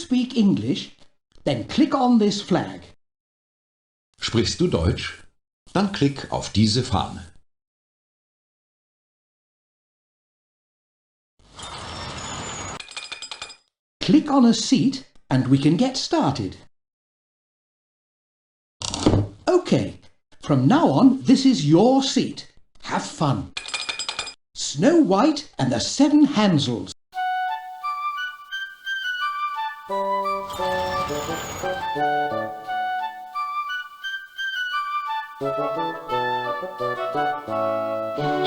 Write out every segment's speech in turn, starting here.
speak English? Then click on this flag. Sprichst du Deutsch? Dann klick auf diese Fahne. Click on a seat and we can get started. OK, from now on this is your seat. Have fun. Snow White and the 7 Hansels.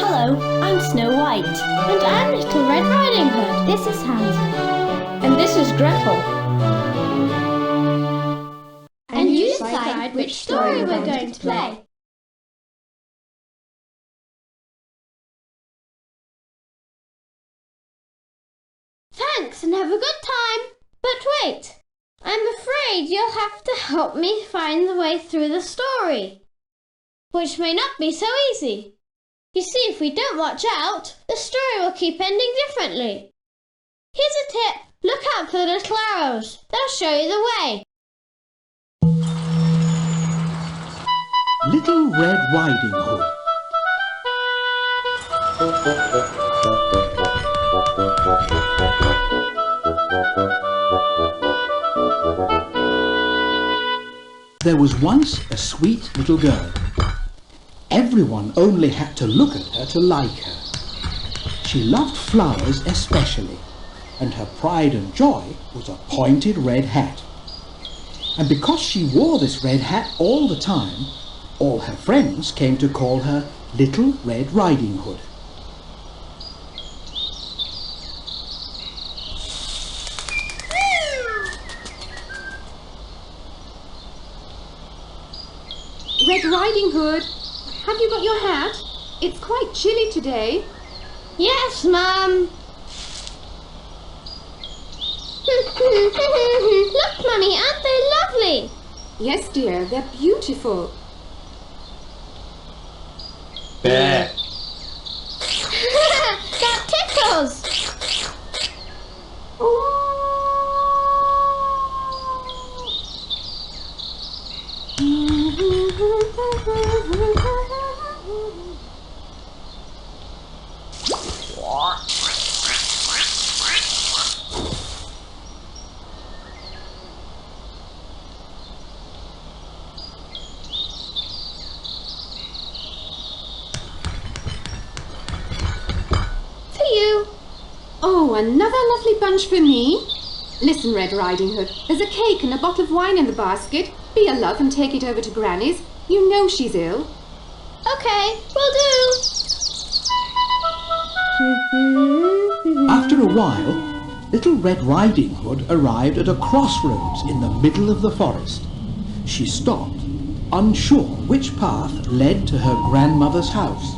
Hello, I'm Snow White. And I'm Little Red Riding Hood. This is Hansel. And this is Gretel. And you decide which story we're going to play. Thanks and have a good time. But wait, I'm afraid you'll have to help me find the way through the story, which may not be so easy. You see, if we don't watch out, the story will keep ending differently. Here's a tip. Look out for the little arrows. They'll show you the way. Little Red Riding Hood. There was once a sweet little girl. Everyone only had to look at her to like her. She loved flowers especially, and her pride and joy was a pointed red hat. And because she wore this red hat all the time, all her friends came to call her Little Red Riding Hood. Red Riding Hood, have you got your hat? It's quite chilly today. Yes, Mum. Look, Mummy, aren't they lovely? Yes, dear, they're beautiful. Bäh. That tickles. For you. Oh, another lovely bunch for me. Listen, Red Riding Hood, there's a cake and a bottle of wine in the basket. Be a love and take it over to Granny's. You know she's ill. Okay, will do. After a while, Little Red Riding Hood arrived at a crossroads in the middle of the forest. She stopped, unsure which path led to her grandmother's house.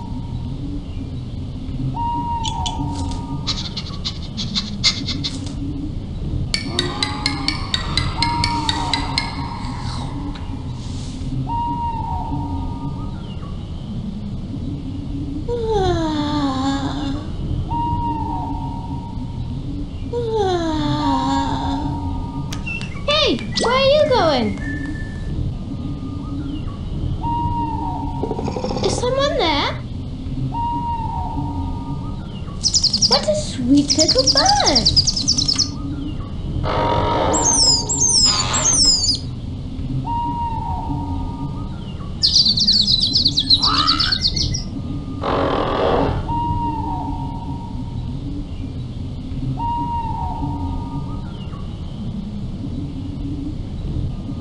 Hey, where are you going? Is someone there? What a sweet little bird.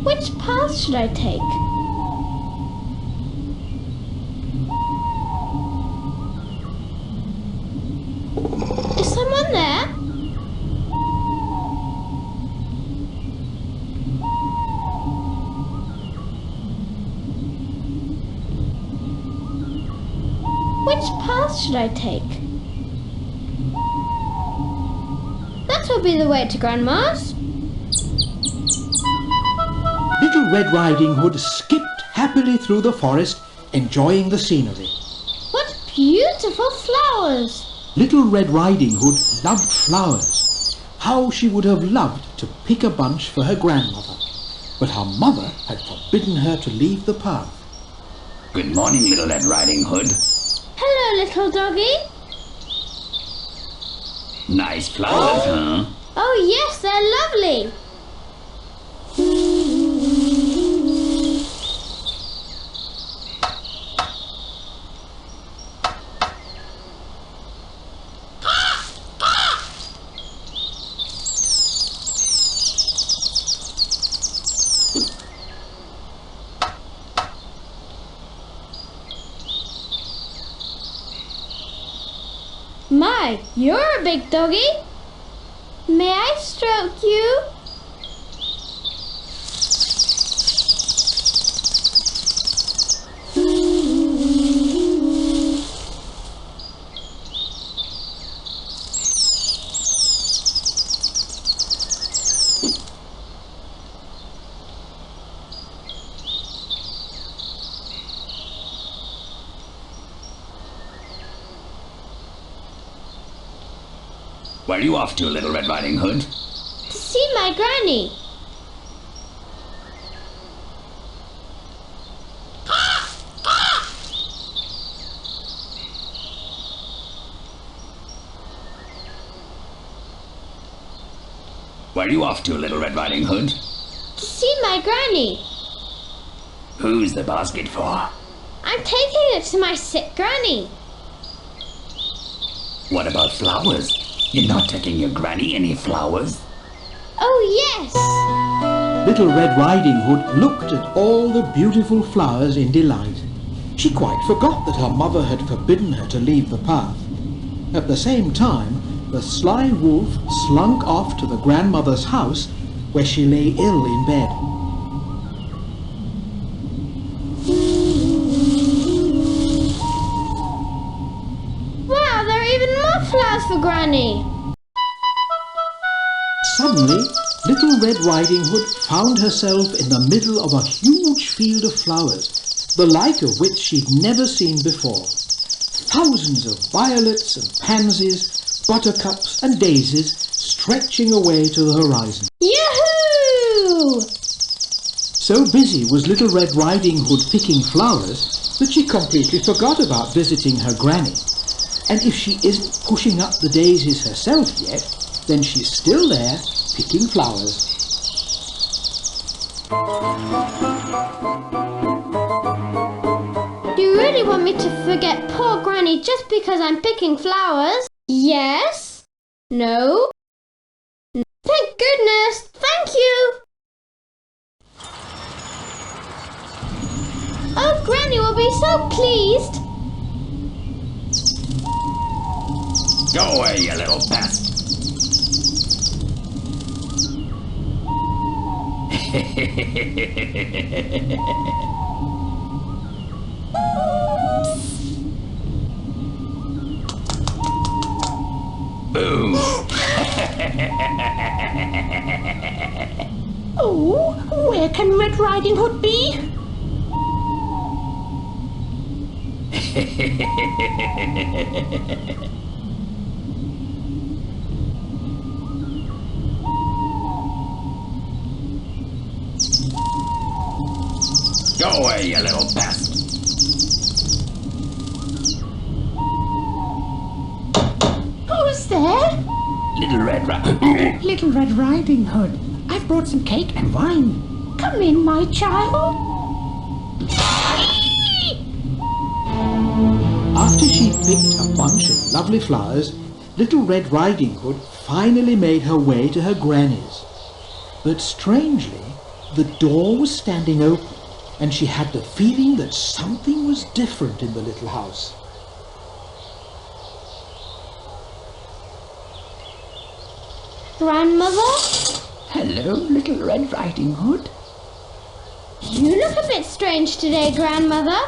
Which path should I take? Is someone there? Which path should I take? That will be the way to Grandma's. Little Red Riding Hood skipped happily through the forest, enjoying the scenery. What beautiful flowers! Little Red Riding Hood loved flowers, how she would have loved to pick a bunch for her grandmother, but her mother had forbidden her to leave the path. Good morning, Little Red Riding Hood. Hello, little doggy. Nice flowers, huh? Oh yes, they're lovely. My, you're a big doggy. May I stroke you? Where are you off to, Little Red Riding Hood? To see my granny. Where are you off to, Little Red Riding Hood? To see my granny. Who's the basket for? I'm taking it to my sick granny. What about flowers? You're not taking your granny any flowers? Oh yes. Little Red Riding Hood looked at all the beautiful flowers in delight. She quite forgot that her mother had forbidden her to leave the path. At the same time, the sly wolf slunk off to the grandmother's house, where she lay ill in bed. Wow, there are even more flowers for Granny. Suddenly, Little Red Riding Hood found herself in the middle of a huge field of flowers, the like of which she'd never seen before. Thousands of violets and pansies, buttercups and daisies stretching away to the horizon. Yoo-hoo! So busy was Little Red Riding Hood picking flowers that she completely forgot about visiting her granny. And if she isn't pushing up the daisies herself yet, then she's still there picking flowers. You really want me to forget poor Granny just because I'm picking flowers? Yes? No? Thank goodness! Thank you! Oh, Granny will be so pleased! Go away, you little pest! Boo! Oh, where can Red Riding Hood be? Go away, you little pest! Who's there? Little Red Riding Oh, Little Red Riding Hood. I've brought some cake and wine. Come in, my child. After she'd picked a bunch of lovely flowers, Little Red Riding Hood finally made her way to her granny's. But strangely, the door was standing open, and she had the feeling that something was different in the little house. Grandmother? Hello, Little Red Riding Hood. You look a bit strange today, Grandmother.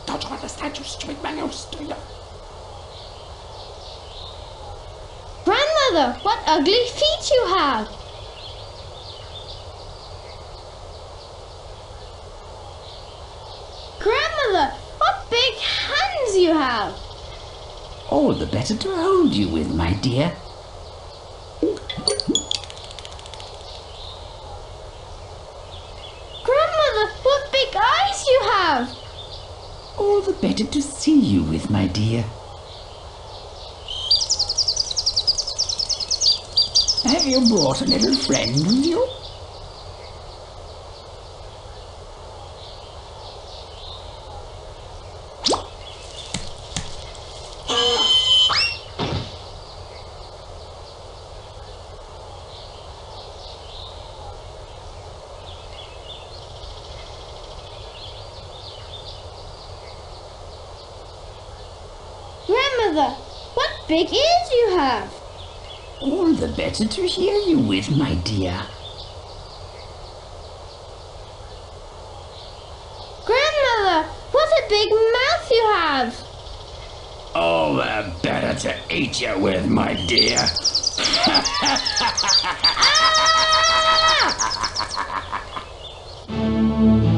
Don't you understand, you stupid man, you stupid... Grandmother! Grandmother, what ugly feet you have! Grandmother, what big hands you have! All the better to hold you with, my dear. Grandmother, what big eyes you have! All the better to see you with, my dear. Have you brought a little friend with you? Grandmother, what big ears you have! All the better to hear you with, my dear. Grandmother, what a big mouth you have! All the better to eat you with, my dear.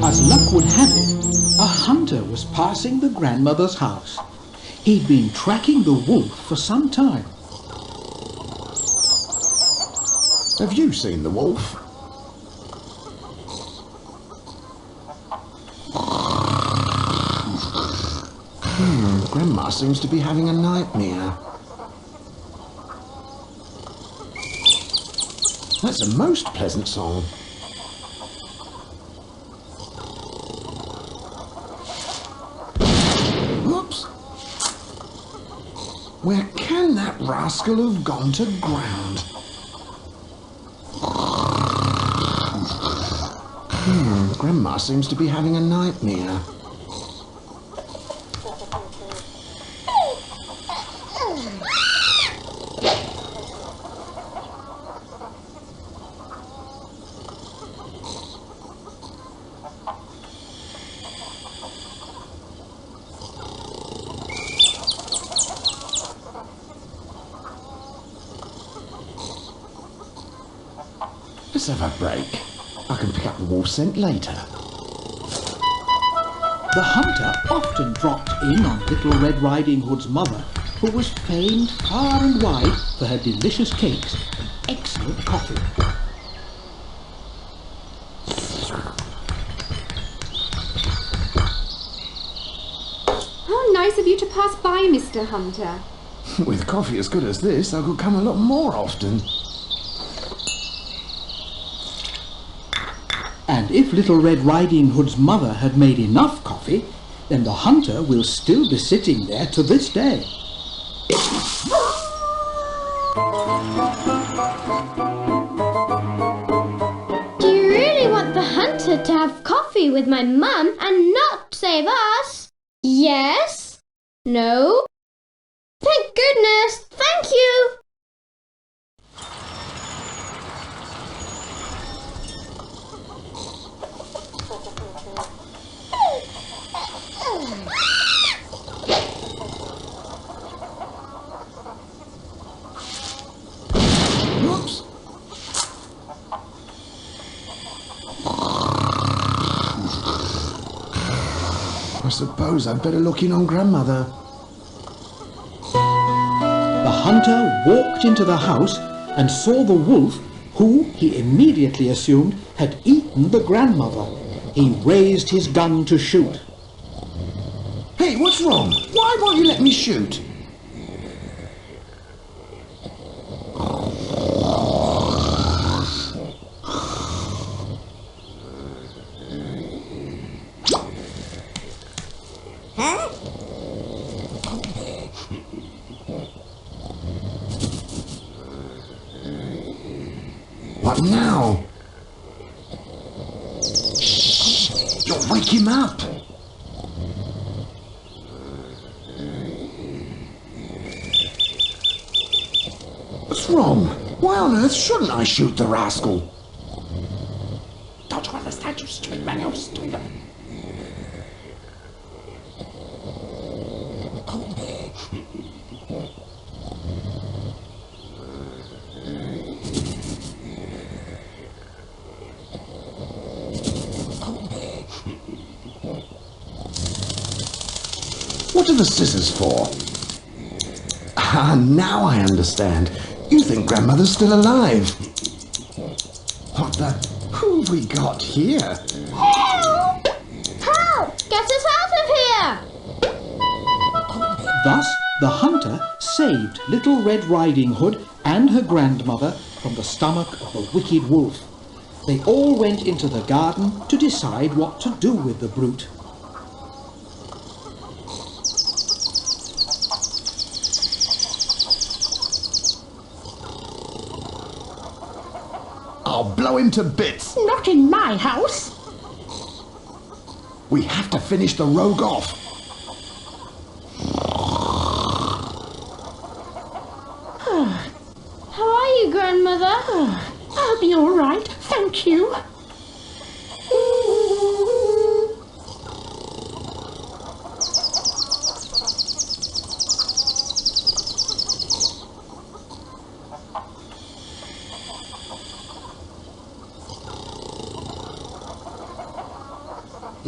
As luck would have it, a hunter was passing the grandmother's house. He'd been tracking the wolf for some time. Have you seen the wolf? Grandma seems to be having a nightmare. That's a most pleasant song. Oops. Where can that rascal have gone to ground? Grandma seems to be having a nightmare. Let's have a break. I can pick up the wolf scent later. The hunter often dropped in on Little Red Riding Hood's mother, who was famed far and wide for her delicious cakes and excellent coffee. How nice of you to pass by, Mr. Hunter. With coffee as good as this, I could come a lot more often. And if Little Red Riding Hood's mother had made enough coffee, then the hunter will still be sitting there to this day. Do you really want the hunter to have coffee with my mum and not save us? Yes? No? Thank goodness! Thank you! Whoops. I suppose I'd better look in on Grandmother. The hunter walked into the house and saw the wolf, who he immediately assumed had eaten the grandmother. He raised his gun to shoot. Hey, what's wrong? Why won't you let me shoot? What now? Shh! You'll wake him up! What's wrong? Why on earth shouldn't I shoot the rascal? Don't you understand, you stupid man, you stupid... What are the scissors for? Ah, now I understand. You think Grandmother's still alive. What the... Who've we got here? Help! Help! Get us out of here! Thus, the hunter saved Little Red Riding Hood and her grandmother from the stomach of the wicked wolf. They all went into the garden to decide what to do with the brute. I'll blow him to bits. Not in my house. We have to finish the rogue off. How are you, Grandmother? I'll be all right, thank you.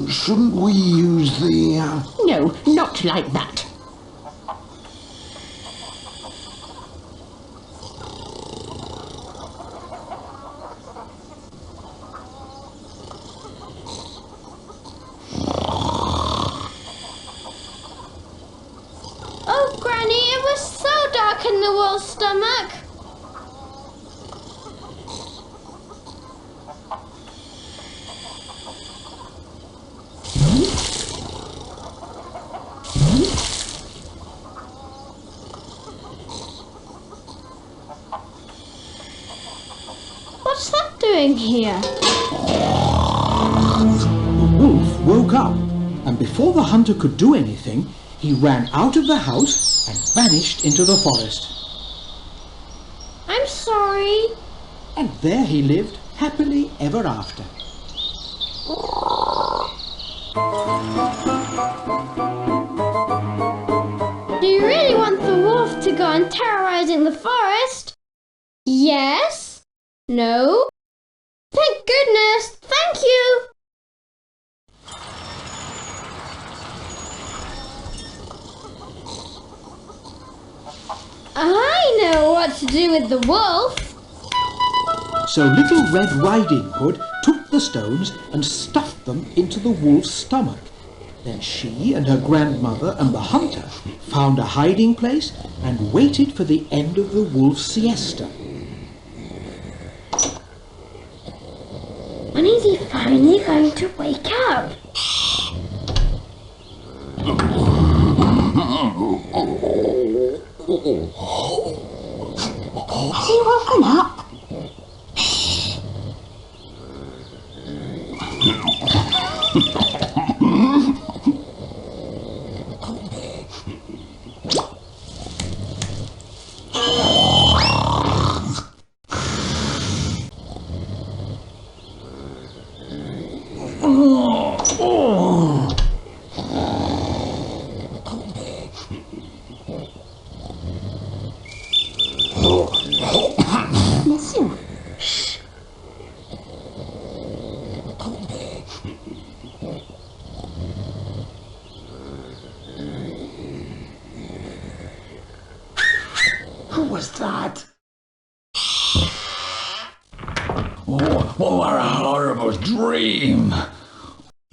Shouldn't we use the... No, not like that. Oh, Granny, it was so dark in the wolf's stomach. What's that doing here? The wolf woke up, and before the hunter could do anything, he ran out of the house and vanished into the forest. I'm sorry. And there he lived happily ever after. Do you really want the wolf to go on terrorizing the forest? Yes? No? Thank goodness! Thank you! I know what to do with the wolf. So Little Red Riding Hood took the stones and stuffed them into the wolf's stomach. Then she and her grandmother and the hunter found a hiding place and waited for the end of the wolf's siesta. When is he finally going to wake up? Has he woken up? Listen. Shh. Who was that? Oh, what a horrible dream.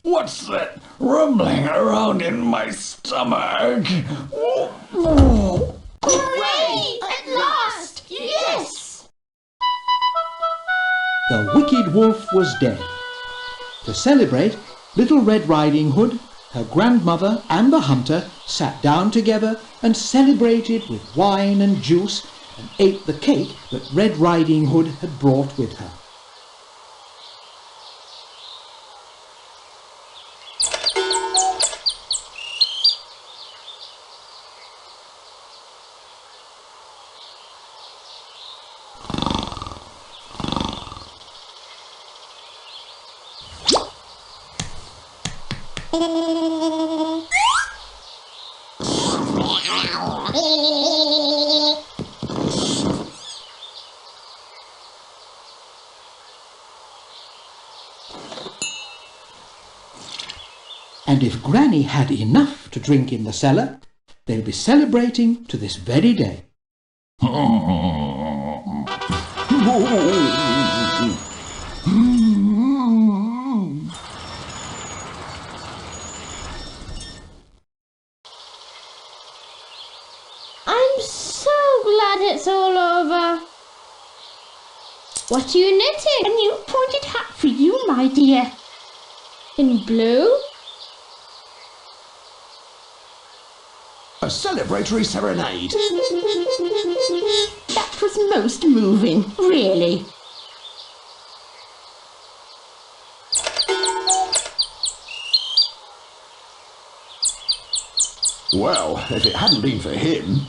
What's that rumbling around in my stomach? Hooray! At last! Yes! The wicked wolf was dead. To celebrate, Little Red Riding Hood, her grandmother and the hunter sat down together and celebrated with wine and juice and ate the cake that Red Riding Hood had brought with her. And if Granny had enough to drink in the cellar, they'll be celebrating to this very day. I'm so glad it's all over. What are you knitting? A new pointed hat for you, my dear. In blue? A celebratory serenade. That was most moving, really. Well, if it hadn't been for him...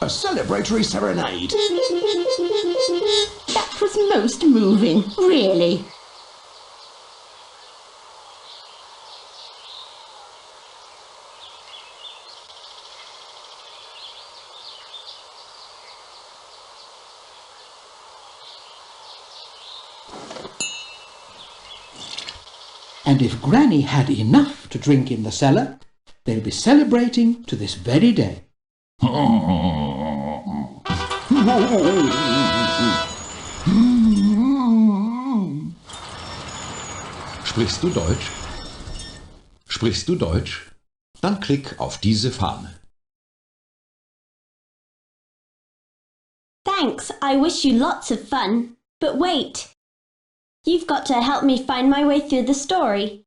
A celebratory serenade. That was most moving, really. And if Granny had enough to drink in the cellar, they'll be celebrating to this very day. Sprichst du Deutsch? Sprichst du Deutsch? Dann klick auf diese Fahne. Thanks, I wish you lots of fun. But wait, you've got to help me find my way through the story.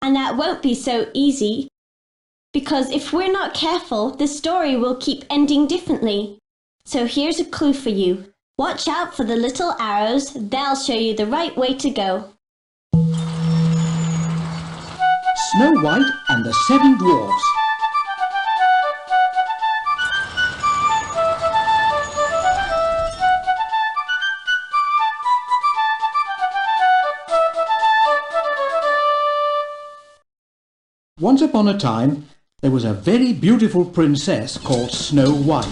And that won't be so easy, because if we're not careful, the story will keep ending differently. So here's a clue for you. Watch out for the little arrows, they'll show you the right way to go. Snow White and the Seven Dwarfs. Once upon a time, there was a very beautiful princess called Snow White.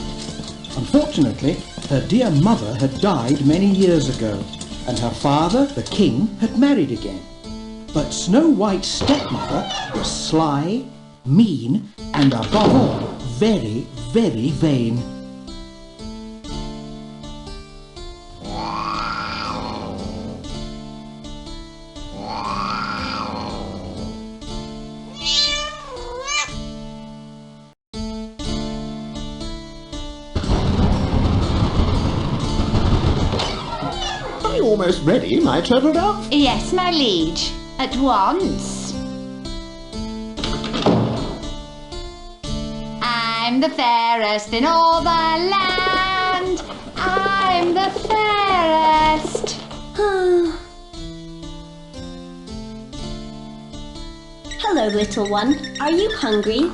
Unfortunately, her dear mother had died many years ago, and her father, the king, had married again. But Snow White's stepmother was sly, mean, and above all, very, very vain. Are you almost ready, my turtle dove? Yes, my liege. At once. I'm the fairest in all the land. I'm the fairest. Hello, little one. Are you hungry?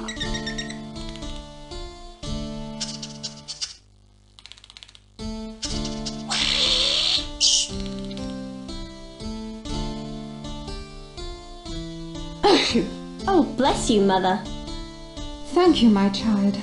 Oh, bless you, Mother. Thank you, my child.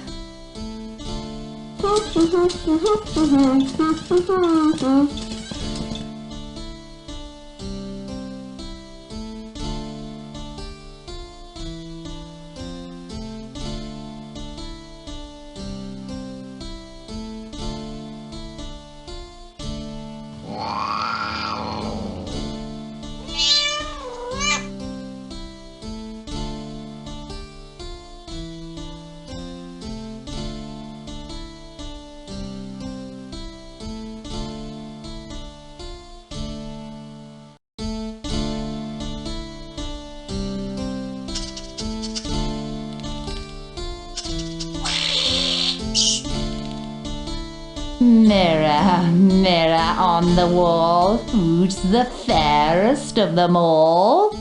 Mirror, mirror on the wall, who's the fairest of them all?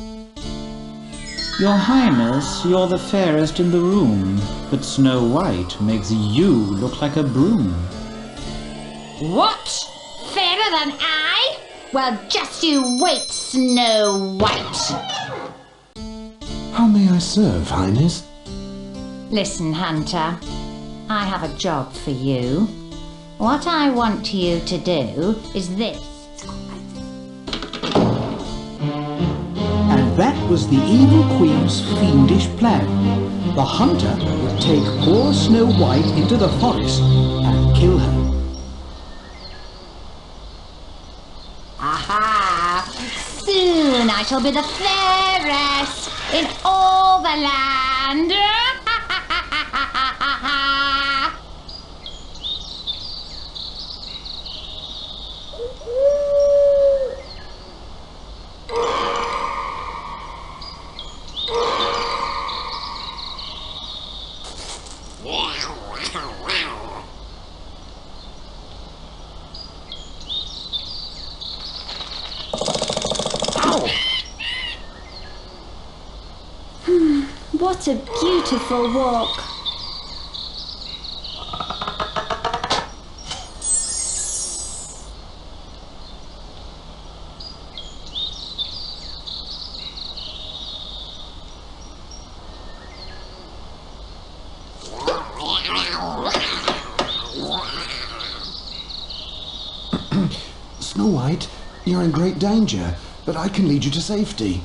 Your Highness, you're the fairest in the room, but Snow White makes you look like a broom. What? Fairer than I? Well, just you wait, Snow White. may I serve, Highness? Listen, Hunter, I have a job for you. What I want you to do is this. And that was the evil queen's fiendish plan. The hunter would take poor Snow White into the forest and kill her. Aha! Soon I shall be the fairest in all the land. What a beautiful walk. Snow White, you're in great danger, but I can lead you to safety.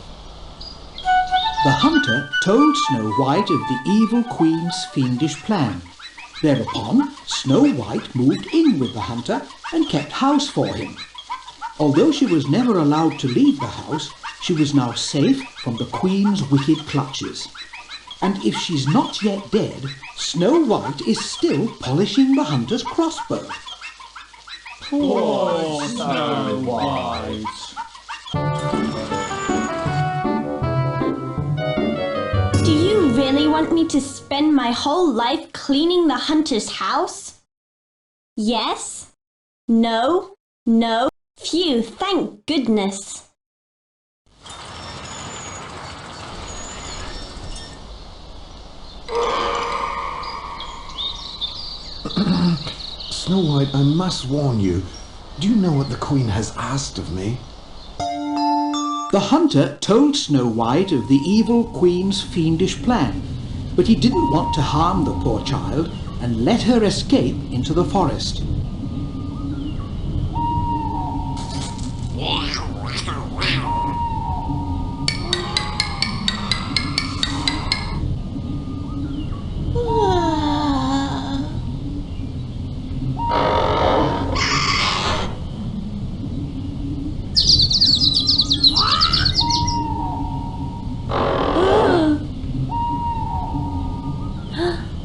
The hunter told Snow White of the evil queen's fiendish plan. Thereupon, Snow White moved in with the hunter and kept house for him. Although she was never allowed to leave the house, she was now safe from the queen's wicked clutches. And if she's not yet dead, Snow White is still polishing the hunter's crossbow. Poor Snow White. Do you really want me to spend my whole life cleaning the hunter's house? Yes? No? No? Phew, thank goodness. Snow White, I must warn you. Do you know what the Queen has asked of me? The hunter told Snow White of the evil queen's fiendish plan, but he didn't want to harm the poor child and let her escape into the forest.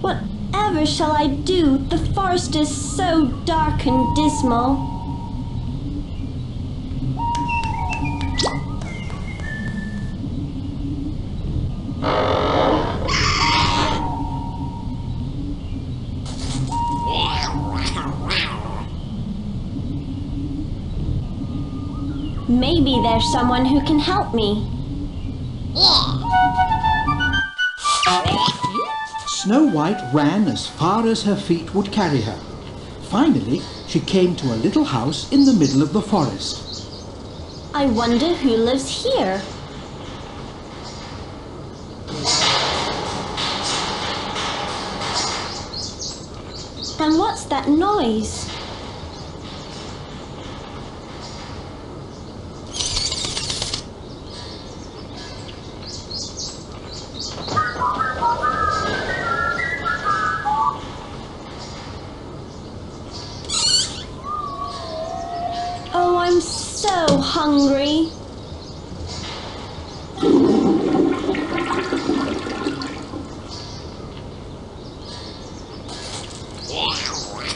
Whatever shall I do? The forest is so dark and dismal. Maybe there's someone who can help me. Snow White ran as far as her feet would carry her. Finally, she came to a little house in the middle of the forest. I wonder who lives here. And what's that noise? Oh, I'm so hungry.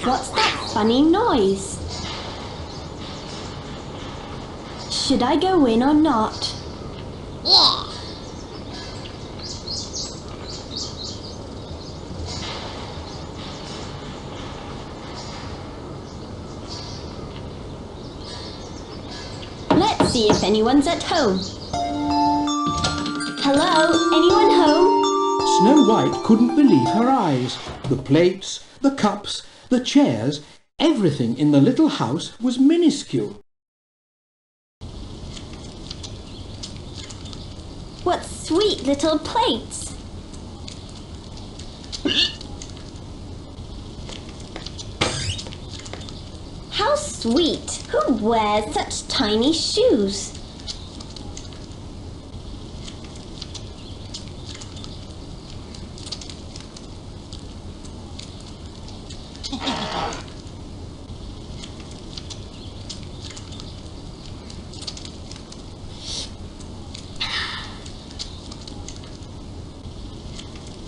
What's that funny noise? Should I go in or not? Let's see if anyone's at home. Hello, anyone home? Snow White couldn't believe her eyes. The plates, the cups, the chairs, everything in the little house was minuscule. What's sweet little plates. How sweet! Who wears such tiny shoes?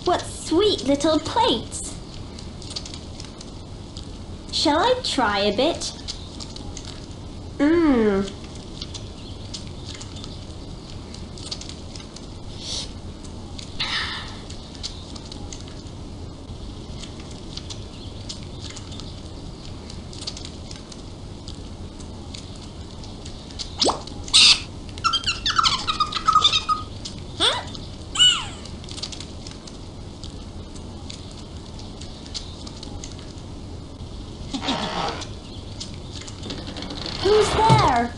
What sweet little plates! Shall I try a bit? Mmm. Who's there?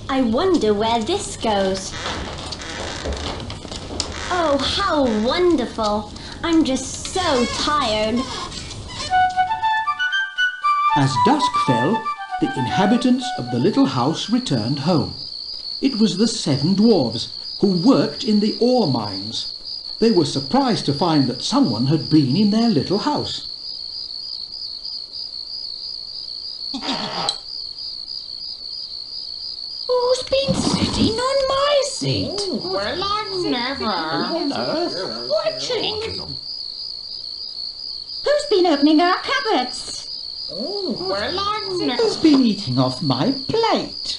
I wonder where this goes. Oh, how wonderful! I'm just so tired. As dusk fell, the inhabitants of the little house returned home. It was the 7 dwarfs who worked in the ore mines. They were surprised to find that someone had been in their little house. Who's been sitting on my seat? Well, I've never. On earth? What trick? Who's been opening our cupboards? Well, I've never. Who's been eating off my plate?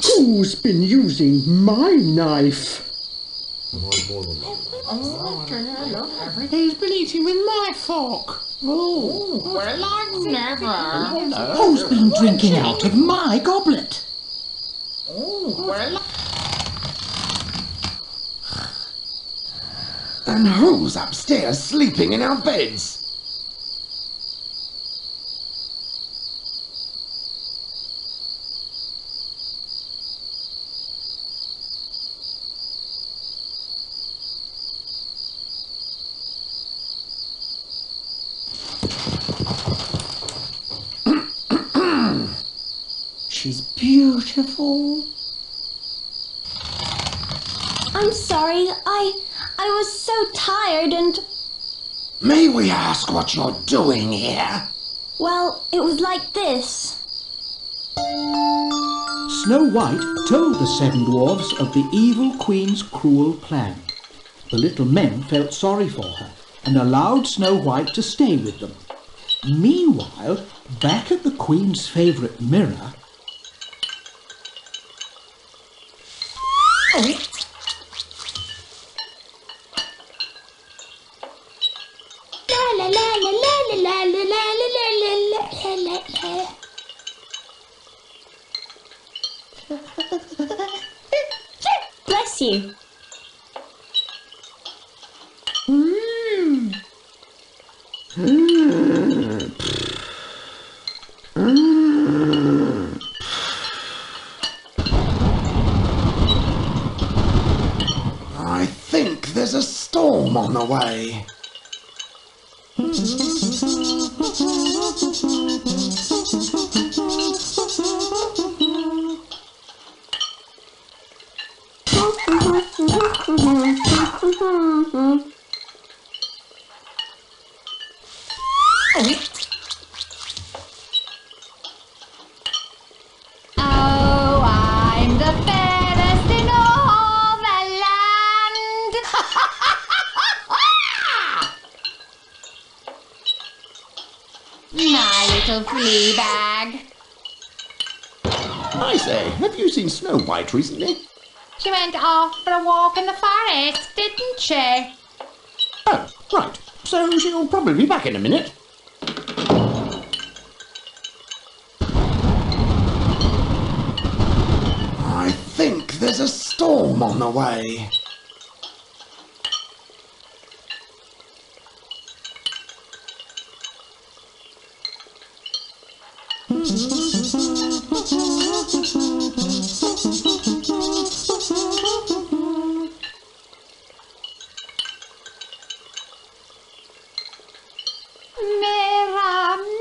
Who's been using my knife? Who's been eating with my fork? Well, I've never. Who's been drinking out of my goblet? Well, And who's upstairs sleeping in our beds? She's beautiful. I'm sorry, I was so tired and, May we ask what you're doing here? well, it was like this. Snow White told the 7 dwarfs of the evil queen's cruel plan. The little men felt sorry for her and allowed Snow White to stay with them. Meanwhile, back at the queen's favourite mirror, La la la la la la la la la la la la la. Bless you. I think there's a storm on the way. Oh, I'm the fairest in all the land. My little flea bag. I say, have you seen Snow White recently? She went off for a walk in the forest, didn't she? Oh, right. So she'll probably be back in a minute. I think there's a storm on the way. Mirror,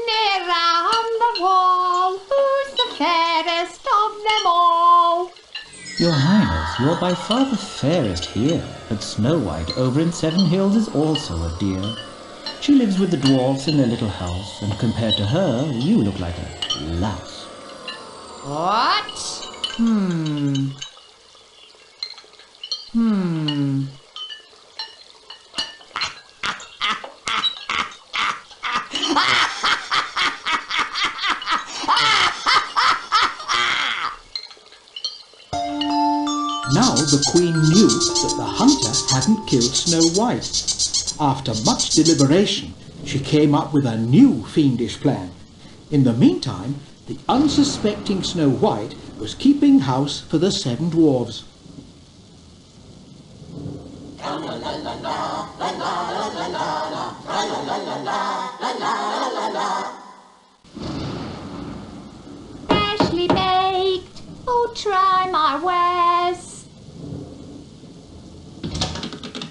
mirror on the wall, who's the fairest of them all? Your Highness, you're by far the fairest here, but Snow White over in Seven Hills is also a dear. She lives with the dwarfs in their little house, and compared to her, you look like a louse. What? Now the Queen knew that the hunter hadn't killed Snow White. After much deliberation, she came up with a new fiendish plan. In the meantime, the unsuspecting Snow White was keeping house for the 7 dwarves. Freshly baked, oh try my wares.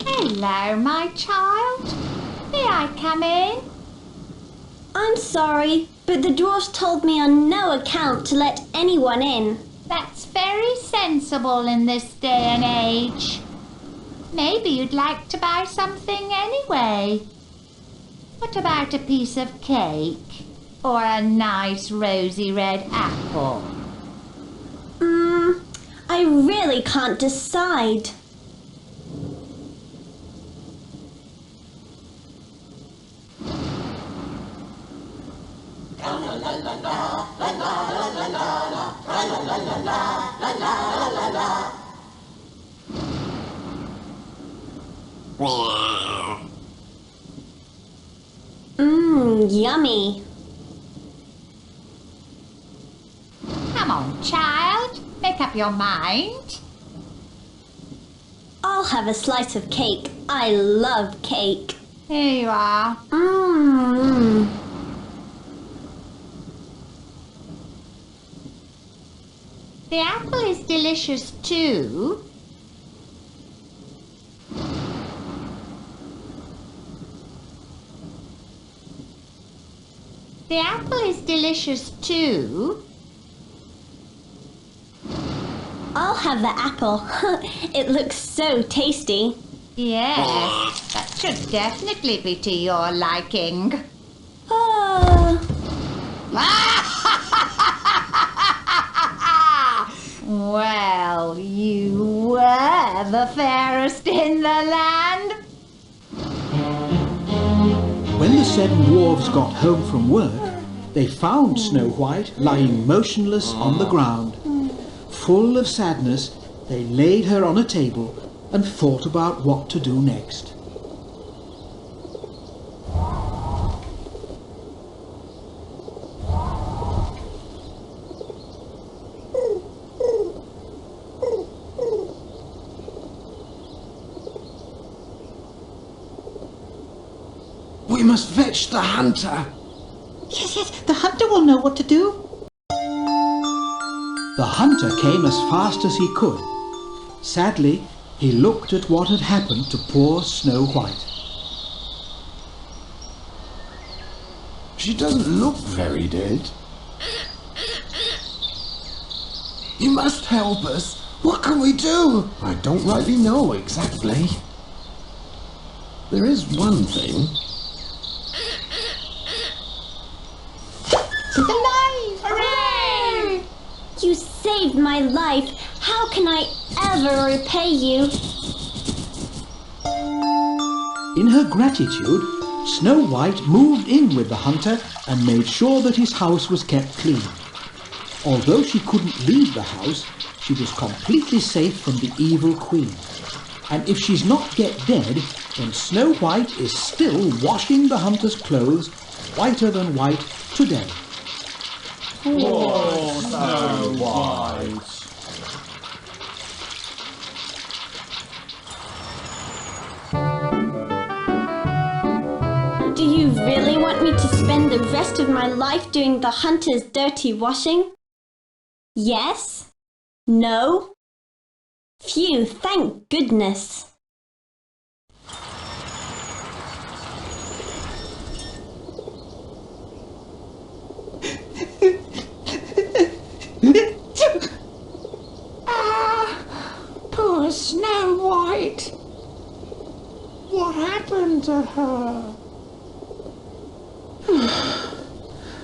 Hello, my child. May I come in? I'm sorry, but the dwarfs told me on no account to let anyone in. That's very sensible in this day and age. Maybe you'd like to buy something anyway. What about a piece of cake? Or a nice rosy red apple? I really can't decide. Yummy. Come on, child. Make up your mind. I'll have a slice of cake. I love cake. Here you are. The apple is delicious too. The apple is delicious too. I'll have the apple. It looks so tasty. Yes, that should definitely be to your liking. Well, you were the fairest in the land. When the 7 dwarves got home from work, they found Snow White lying motionless on the ground. Full of sadness, they laid her on a table and thought about what to do next. We must fetch the hunter. Yes, the hunter will know what to do. The hunter came as fast as he could. Sadly, he looked at what had happened to poor Snow White. She doesn't look very dead. You must help us. What can we do? I don't rightly know exactly. There is one thing. She's alive! Hooray! You saved my life. How can I ever repay you? In her gratitude, Snow White moved in with the hunter and made sure that his house was kept clean. Although she couldn't leave the house, she was completely safe from the evil queen. And if she's not yet dead, then Snow White is still washing the hunter's clothes whiter than white today. Oh, Snow White. Do you really want me to spend the rest of my life doing the hunter's dirty washing? Yes? No? Phew, thank goodness. Poor Snow White. What happened to her?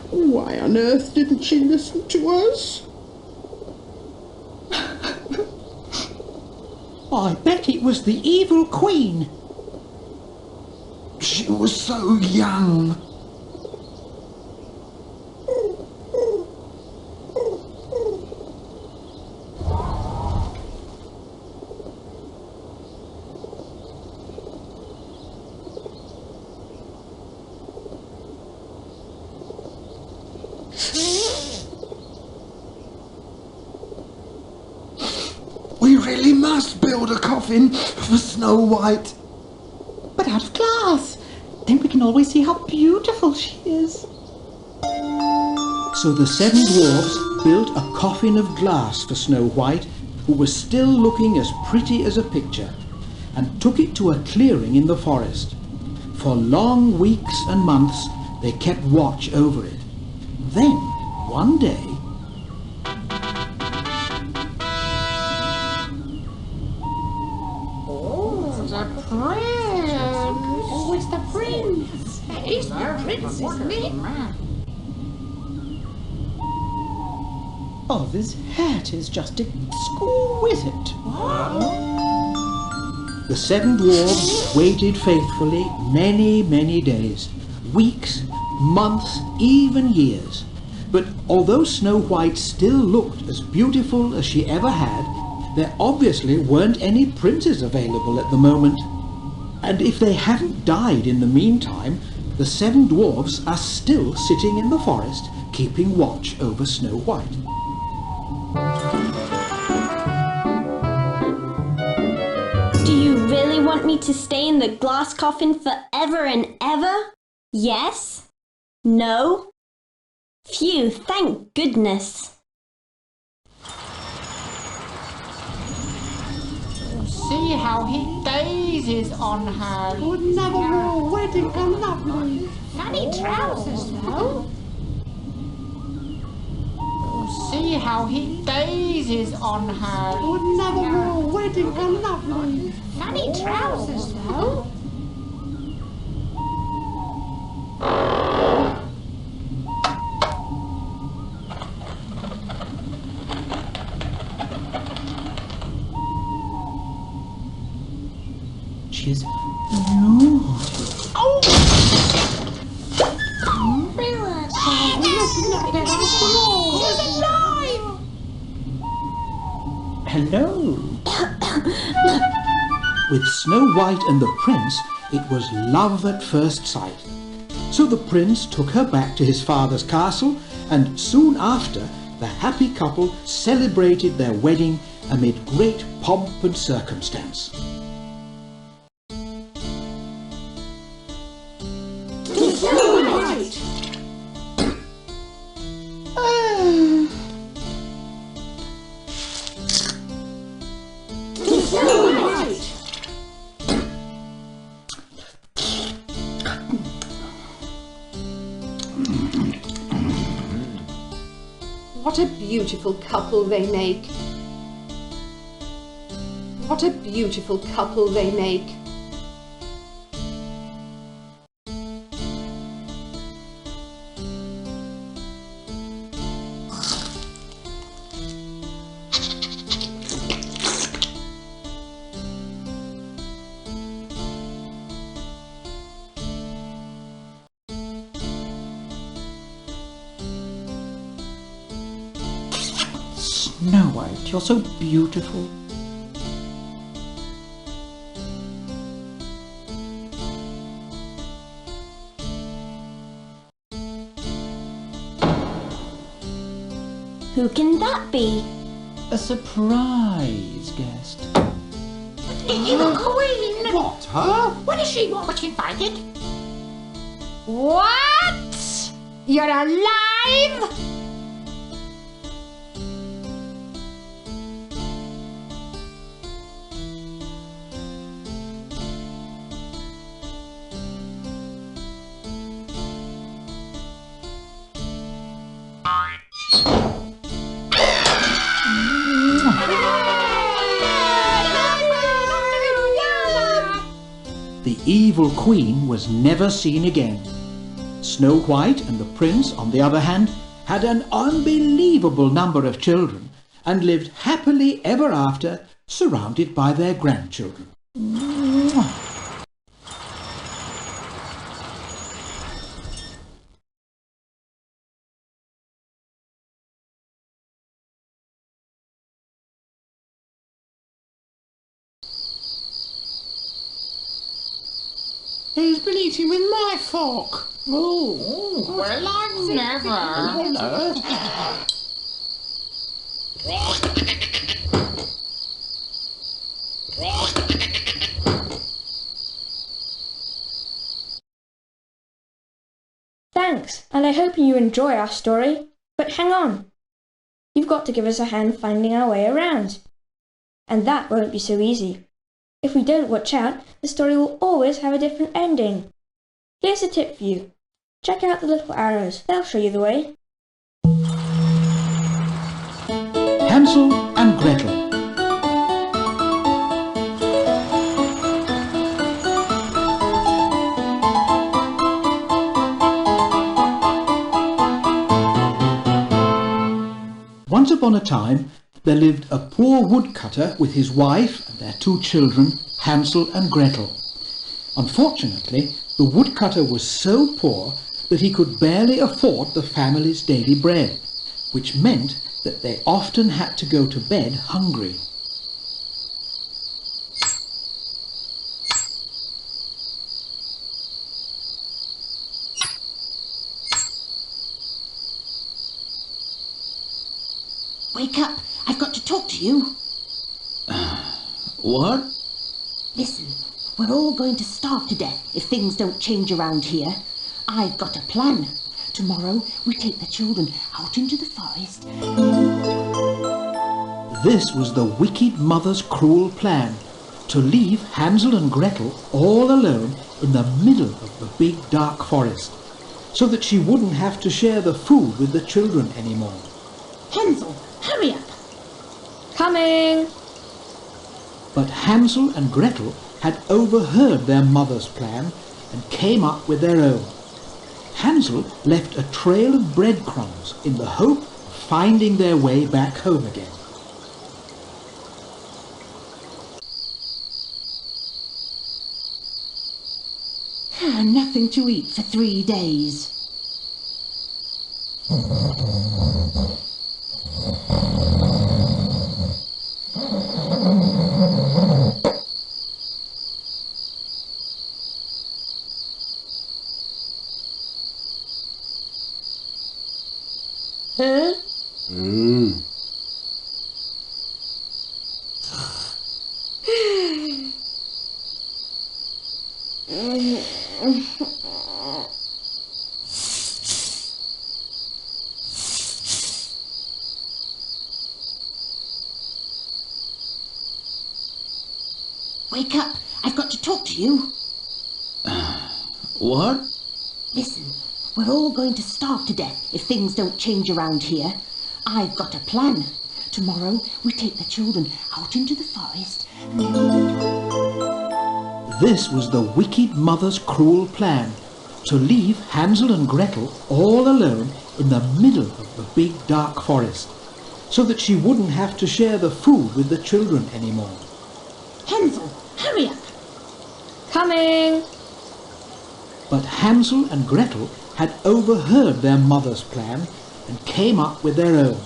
Why on earth didn't she listen to us? I bet it was the evil queen. She was so young. We really must build a coffin for Snow White. But out of glass. Then we can always see how beautiful she is. So the 7 dwarfs built a coffin of glass for Snow White, who was still looking as pretty as a picture, and took it to a clearing in the forest. For long weeks and months they kept watch over it. Then, one day, Oh, it's the prince. It's the prince, isn't it? Oh, this hat is just exquisite. the 7 dwarfs waited faithfully many days, weeks, months, even years. But although Snow White still looked as beautiful as she ever had, there obviously weren't any princes available at the moment. And if they hadn't died in the meantime, the 7 dwarfs are still sitting in the forest, keeping watch over Snow White. Do you really want me to stay in the glass coffin forever and ever? Yes? No? Phew, thank goodness. See how he gazes on her. Another royal wedding, how lovely. Funny trousers, though. See how he gazes on her. Another royal wedding, how lovely. Funny trousers, though. She's beautiful. Hello. With Snow White and the prince, it was love at first sight. So the prince took her back to his father's castle, and soon after, the happy couple celebrated their wedding amid great pomp and circumstance. What a beautiful couple they make. What a beautiful couple they make. Snow White, you're so beautiful. Who can that be? A surprise guest. The queen! What, her? What does she want? Was she invited? What? You're alive? The evil queen was never seen again. Snow White and the prince, on the other hand, had an unbelievable number of children and lived happily ever after, surrounded by their grandchildren. He's been eating with my fork. Oh, well, I've never. Thanks, and I hope you enjoy our story. But hang on. You've got to give us a hand finding our way around. And that won't be so easy. If we don't watch out, the story will always have a different ending. Here's a tip for you. Check out the little arrows. They'll show you the way. Hansel and Gretel. Once upon a time, there lived a poor woodcutter with his wife and their 2 children, Hansel and Gretel. Unfortunately, the woodcutter was so poor that he could barely afford the family's daily bread, which meant that they often had to go to bed hungry. Wake up! I've got to talk to you. What? Listen, we're all going to starve to death if things don't change around here. I've got a plan. Tomorrow we take the children out into the forest. This was the wicked mother's cruel plan, to leave Hansel and Gretel all alone in the middle of the big dark forest, so that she wouldn't have to share the food with the children anymore. Hansel, hurry up! Coming! But Hansel and Gretel had overheard their mother's plan and came up with their own. Hansel left a trail of breadcrumbs in the hope of finding their way back home again. Nothing to eat for 3 days. Huh? Wake up! I've got to talk to you. What? Listen, we're all going to starve to death if things don't change around here. I've got a plan. Tomorrow we take the children out into the forest. This was the wicked mother's cruel plan, to leave Hansel and Gretel all alone in the middle of the big dark forest, so that she wouldn't have to share the food with the children anymore. Hansel, hurry up! Coming! But Hansel and Gretel had overheard their mother's plan and came up with their own.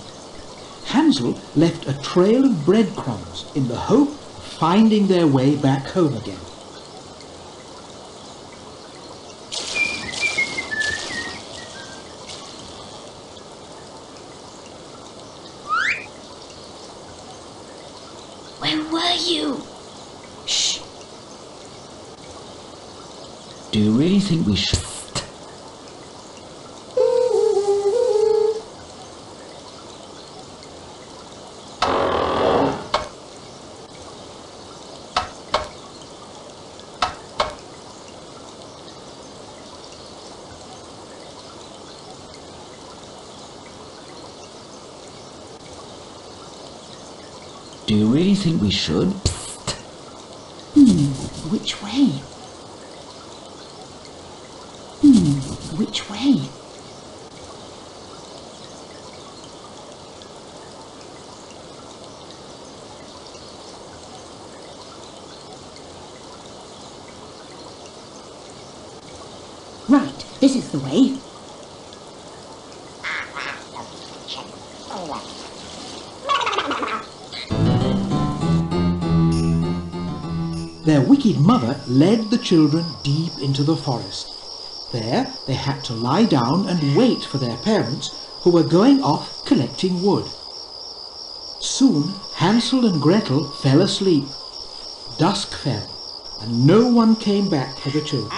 Hansel left a trail of breadcrumbs in the hope of finding their way back home again. Where were you? Shh. Do you really think we should? Do you really think we should? Which way? Which way? Right, this is the way. Their wicked mother led the children deep into the forest. There they had to lie down and wait for their parents, who were going off collecting wood. Soon Hansel and Gretel fell asleep. Dusk fell, and no one came back for the children.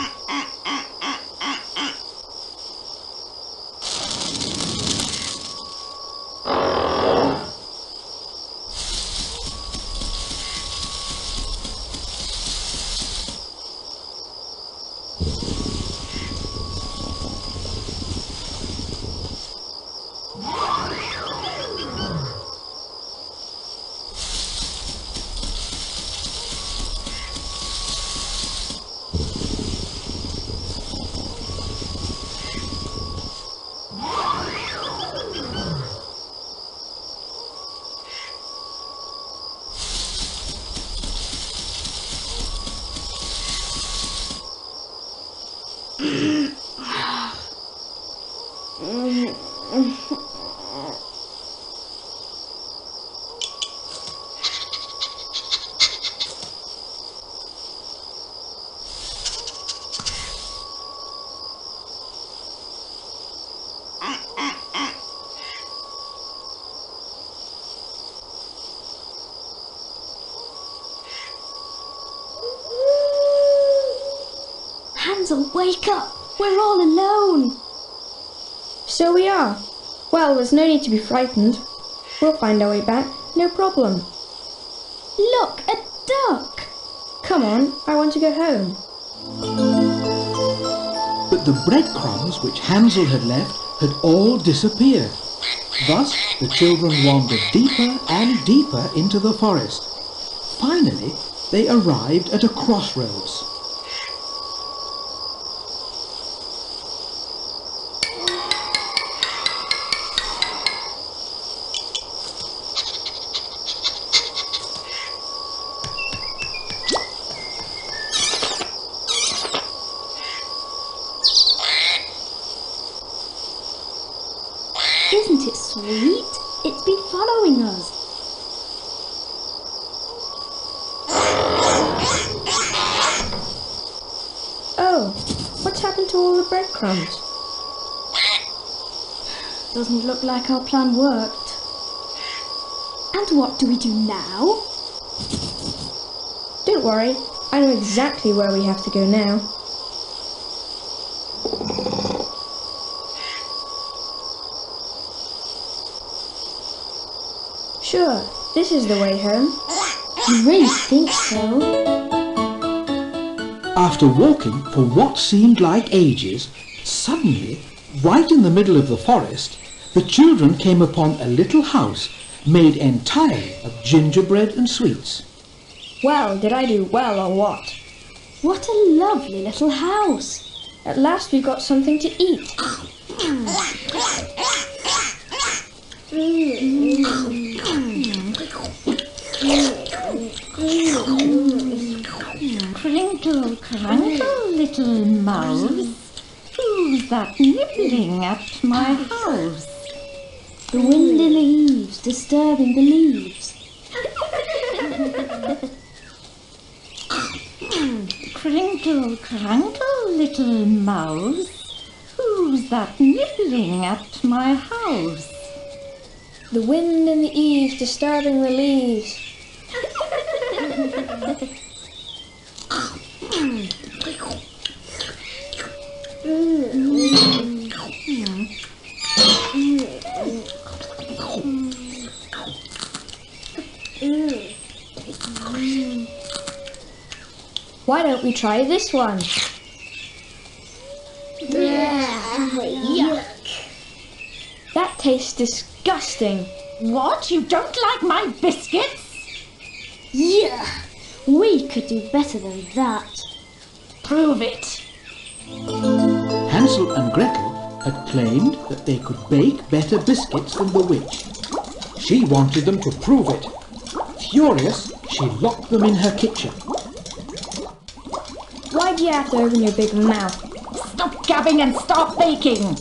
Hansel, wake up! We're all alone! So we are. Well, there's no need to be frightened. We'll find our way back, no problem. Look, a duck! Come on, I want to go home. But the breadcrumbs which Hansel had left had all disappeared. Thus the children wandered deeper and deeper into the forest. Finally, they arrived at a crossroads. Isn't it sweet? It's been following us. Oh, what's happened to all the breadcrumbs? Doesn't look like our plan worked. And what do we do now? Don't worry, I know exactly where we have to go now. Sure, this is the way home. You really think so? After walking for what seemed like ages, suddenly, right in the middle of the forest, the children came upon a little house made entirely of gingerbread and sweets. Well, did I do well or what? What a lovely little house! At last we got something to eat. Crinkle, crankle, little mouse, who's that nibbling at my house? The wind in the eaves, disturbing the leaves. Crinkle, crankle, little mouse, who's that nibbling at my house? The wind in the eaves disturbing the leaves. Why don't we try this one? Yuck! That tastes disgusting. What? You don't like my biscuits? Yeah, we could do better than that. Prove it. Hansel and Gretel had claimed that they could bake better biscuits than the witch. She wanted them to prove it. Furious, she locked them in her kitchen. Why do you have to open your big mouth? Stop gabbing and start baking.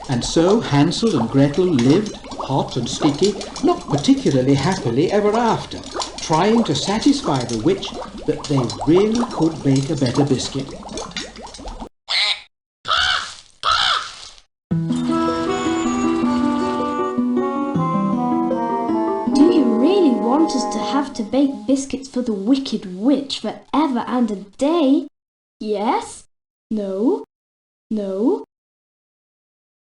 And so Hansel and Gretel lived, hot and sticky, not particularly happily ever after, trying to satisfy the witch that they really could bake a better biscuit. Do you really want us to have to bake biscuits for the wicked witch forever and a day? Yes? No? No?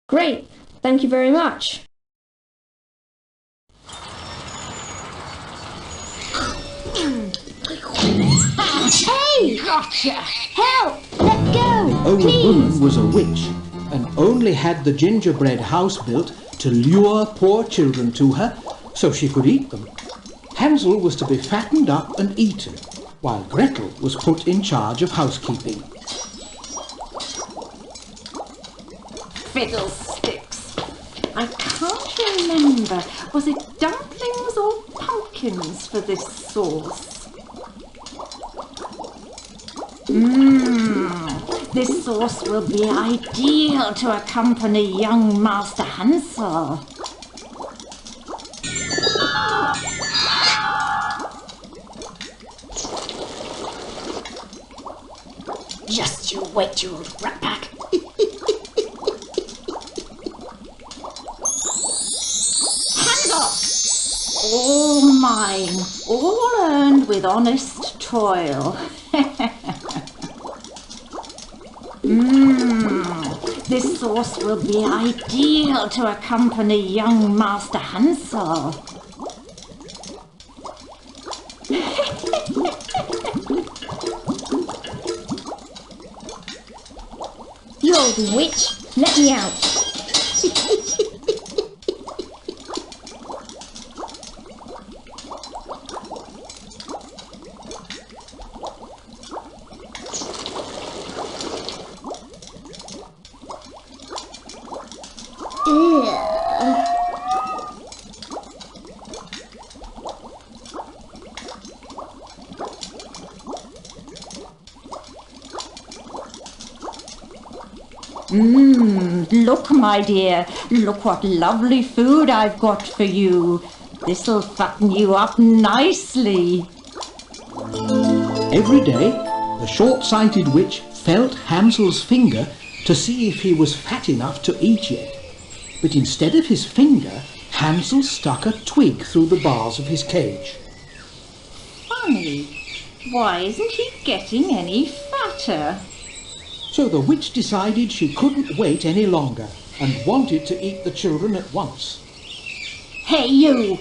Great, thank you very much. Hey! Gotcha. Help! Let go! The old woman was a witch and only had the gingerbread house built to lure poor children to her so she could eat them. Hansel was to be fattened up and eaten, while Gretel was put in charge of housekeeping. Fiddlesticks. I can't remember. Was it dumplings or pumpkins for this sauce? This sauce will be ideal to accompany young Master Hansel. Just you wait, you old ratpack. Hands off! All mine, all earned with honest toil. This sauce will be ideal to accompany young Master Hansel. You old witch, let me out. Look, my dear, look what lovely food I've got for you. This'll fatten you up nicely. Every day, the short-sighted witch felt Hansel's finger to see if he was fat enough to eat yet. But instead of his finger, Hansel stuck a twig through the bars of his cage. Funny, why isn't he getting any fatter? So the witch decided she couldn't wait any longer and wanted to eat the children at once. Hey, you!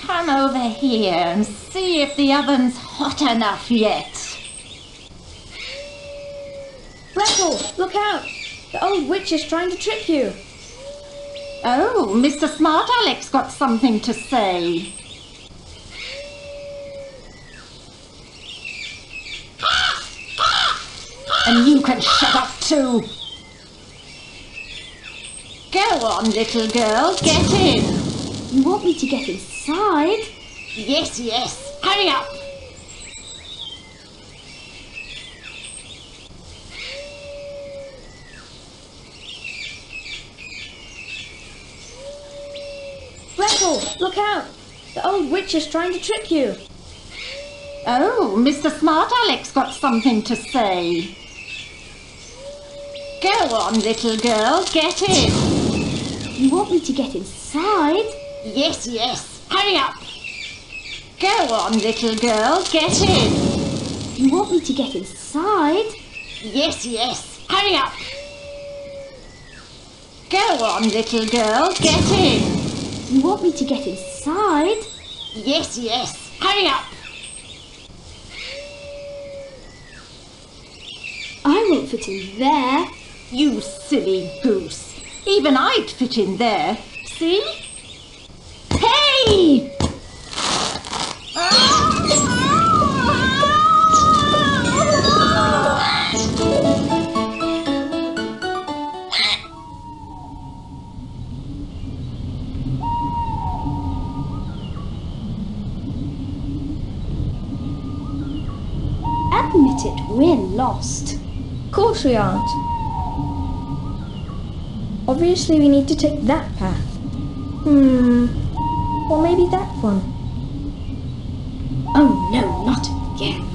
Come over here and see if the oven's hot enough yet. Gretel, look out! The old witch is trying to trick you. Oh, Mr. Smart Aleck's got something to say. And you can shut up too. Go on, little girl, get in. You want me to get inside? Yes, yes, hurry up. Gretel, look out! The old witch is trying to trick you. Oh, Mr. Smart Aleck's got something to say. Go on, little girl, get in. You want me to get inside? Yes, yes, hurry up. Go on, little girl, get in. You want me to get inside? Yes, yes, hurry up. Go on, little girl, get in. You want me to get inside? Yes, yes, hurry up. I won't fit in there. You silly goose. Even I'd fit in there. See? Hey! forget it, we're lost. Of course we aren't. Obviously we need to take that path. Or maybe that one. Oh no, not again.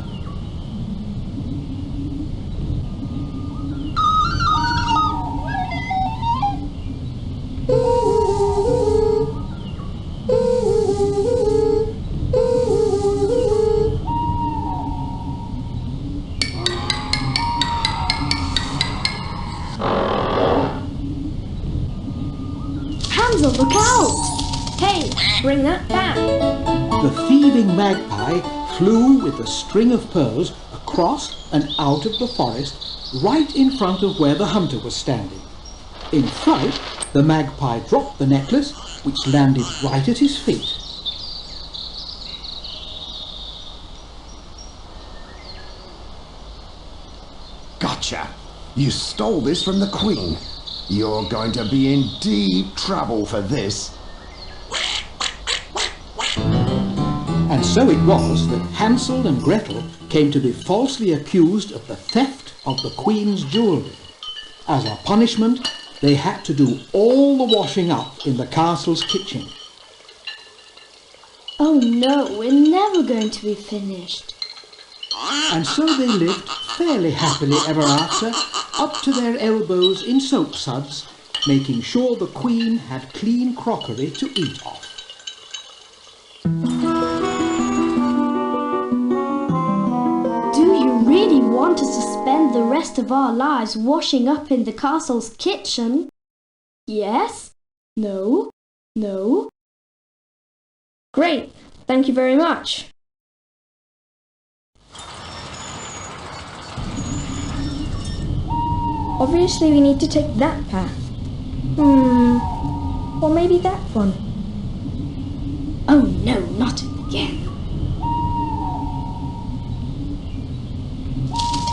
Hansel, look out! Hey, bring that back. The thieving magpie flew with the string of pearls across and out of the forest, right in front of where the hunter was standing. In fright, the magpie dropped the necklace, which landed right at his feet. Gotcha! You stole this from the Queen. You're going to be in deep trouble for this. And so it was that Hansel and Gretel came to be falsely accused of the theft of the Queen's jewellery. As a punishment, they had to do all the washing up in the castle's kitchen. Oh no, we're never going to be finished. And so they lived fairly happily ever after, up to their elbows in soap suds, making sure the Queen had clean crockery to eat off. Do you really want us to spend the rest of our lives washing up in the castle's kitchen? Yes? No? No? Great, thank you very much. Obviously we need to take that path. Or maybe that one. Oh no, not again.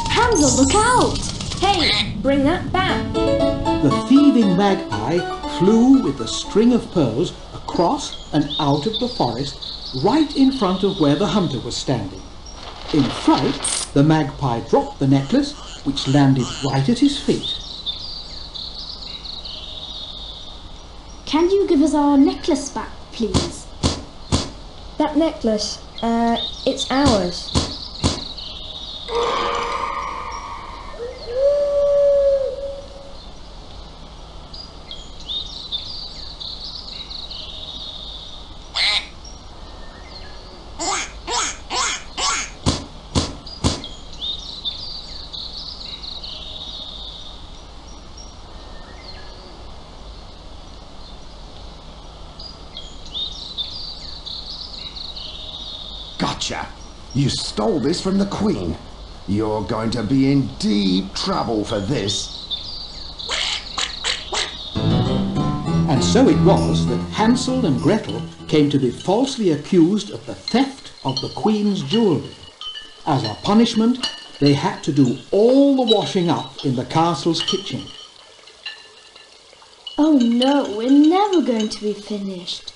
Hansel, look out! Hey, bring that back. The thieving magpie flew with the string of pearls across and out of the forest, right in front of where the hunter was standing. In fright, the magpie dropped the necklace, which landed right at his feet. Can you give us our necklace back, please? That necklace, it's ours. Gotcha! You stole this from the Queen. You're going to be in deep trouble for this. And so it was that Hansel and Gretel came to be falsely accused of the theft of the Queen's jewellery. As a punishment, they had to do all the washing up in the castle's kitchen. Oh no, we're never going to be finished.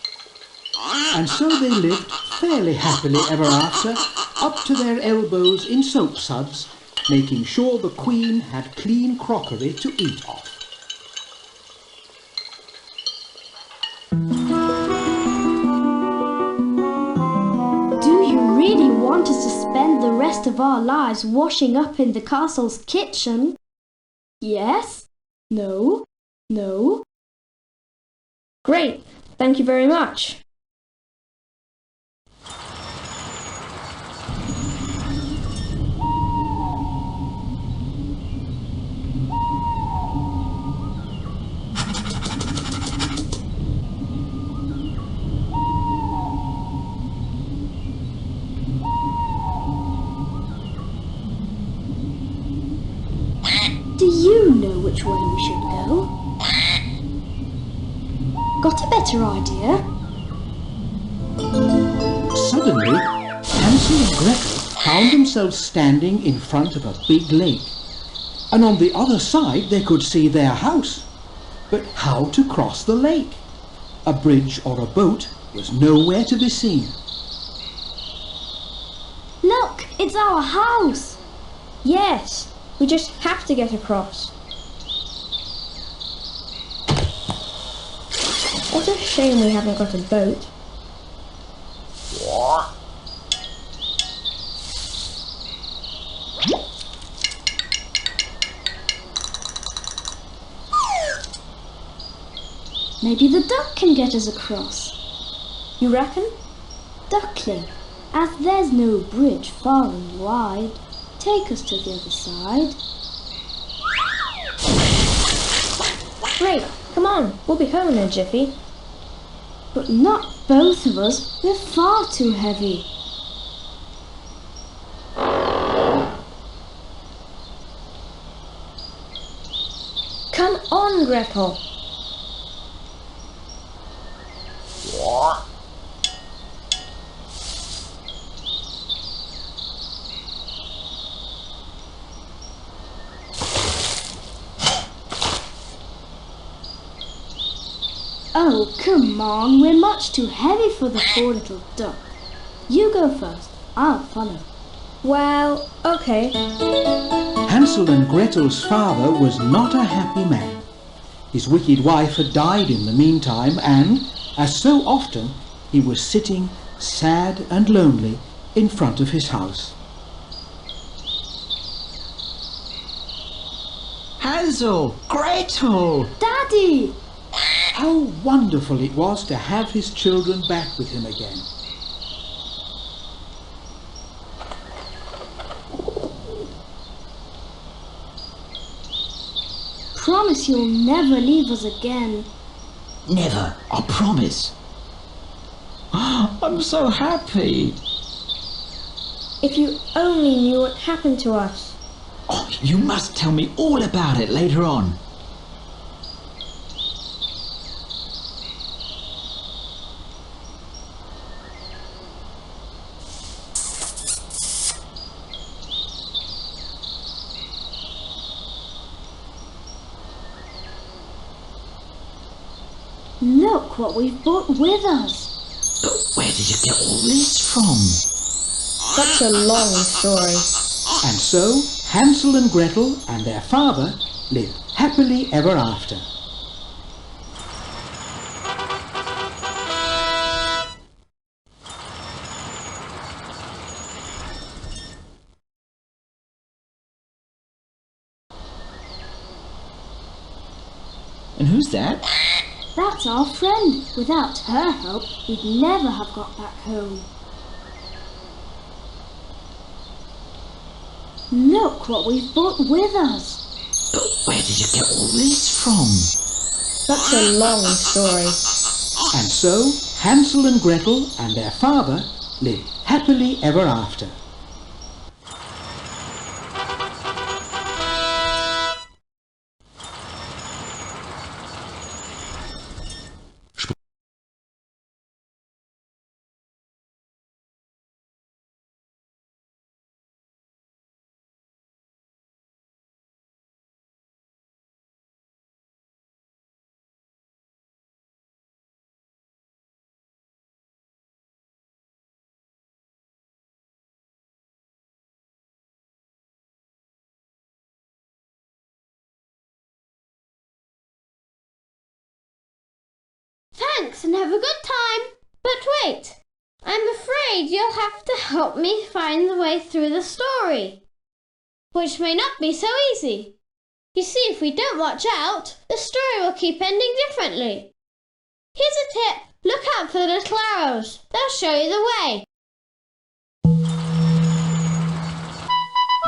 And so they lived fairly happily ever after, up to their elbows in soap suds, making sure the Queen had clean crockery to eat off. Do you really want us to spend the rest of our lives washing up in the castle's kitchen? Yes? No? No? Great, thank you very much. Do you know which way we should go? Got a better idea? Suddenly, Hansel and Gretel found themselves standing in front of a big lake. And on the other side they could see their house. But how to cross the lake? A bridge or a boat was nowhere to be seen. Look, it's our house. Yes, we just have to get across. What a shame we haven't got a boat. Maybe the duck can get us across. You reckon? Duckling, as there's no bridge far and wide, take us to the other side. Great, come on, we'll be home in a jiffy. But not both of us, we're far too heavy. Come on, Gretel. Oh, come on, we're much too heavy for the poor little duck. You go first, I'll follow. Well, okay. Hansel and Gretel's father was not a happy man. His wicked wife had died in the meantime, and, as so often, he was sitting sad and lonely in front of his house. Hansel! Gretel! Daddy! How wonderful it was to have his children back with him again. Promise you'll never leave us again. Never, I promise. I'm so happy. If you only knew what happened to us. Oh, you must tell me all about it later on. Look what we've brought with us. But where did you get all this from? Such a long story. And so Hansel and Gretel and their father lived happily ever after. And who's that? That's our friend. Without her help, we'd never have got back home. Look what we've brought with us. But where did you get all this from? Such a long story. And so Hansel and Gretel and their father lived happily ever after. Thanks and have a good time. But wait, I'm afraid you'll have to help me find the way through the story, which may not be so easy. You see, if we don't watch out, the story will keep ending differently. Here's a tip. Look out for the little arrows. They'll show you the way.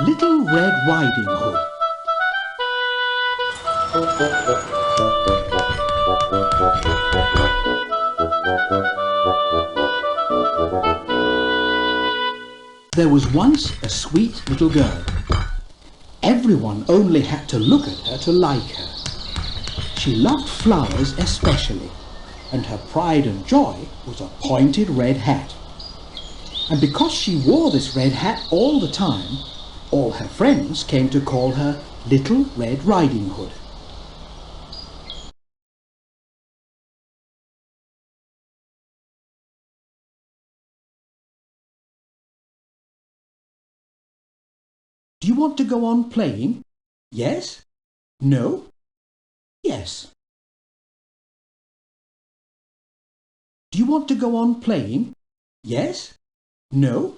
Little Red Riding Hood. There was once a sweet little girl. Everyone only had to look at her to like her. She loved flowers especially, and her pride and joy was a pointed red hat. And because she wore this red hat all the time, all her friends came to call her Little Red Riding Hood. Do you want to go on playing? Yes? No? Yes. Do you want to go on playing? Yes? No?